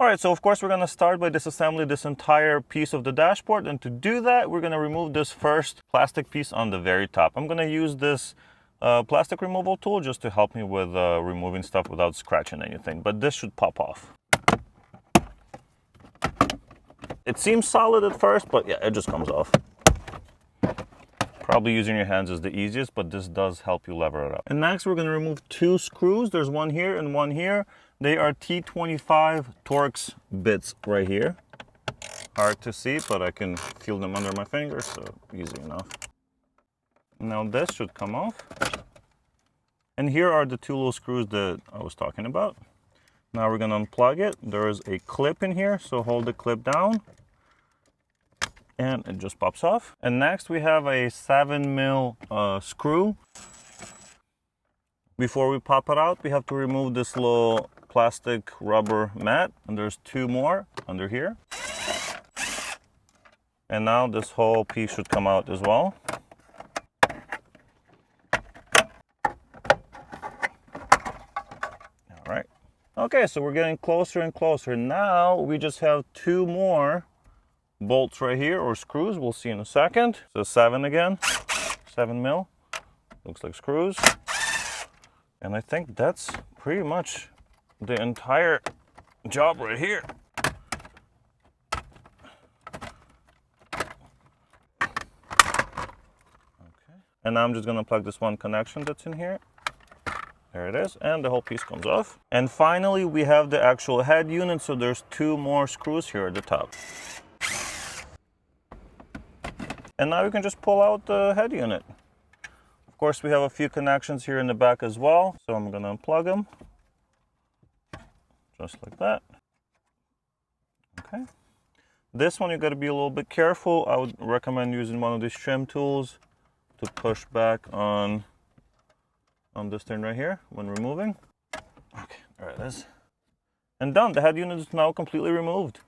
All right, so of course we're gonna start by disassembling this entire piece of the dashboard, and to do that, we're gonna remove this first plastic piece on the very top. I'm gonna use this plastic removal tool just to help me with removing stuff without scratching anything, but this should pop off. It seems solid at first, but yeah, it just comes off. Probably using your hands is the easiest, but this does help you lever it up. And next we're going to remove two screws. There's one here and one here. They are T25 Torx bits right here. Hard to see, but I can feel them under my fingers, so easy enough. Now this should come off. And here are the two little screws that I was talking about. Now we're going to unplug it. There is a clip in here, so hold the clip down. And it just pops off. And next we have a 7mm screw. Before we pop it out, we have to remove this little plastic rubber mat. And there's two more under here. And now this whole piece should come out as well. All right. Okay, so we're getting closer and closer. Now we just have two more bolts right here, or screws. We'll see in a second. So 7 again, 7mm. Looks like screws. And I think that's pretty much the entire job right here. Okay. And now I'm just gonna plug this one connection that's in here. There it is, and the whole piece comes off. And finally, we have the actual head unit, so there's two more screws here at the top. And now we can just pull out the head unit. Of course, we have a few connections here in the back as well, so I'm gonna unplug them. Just like that. Okay. This one, you gotta be a little bit careful. I would recommend using one of these trim tools to push back on this thing right here when removing. Okay, there it is. And done, the head unit is now completely removed.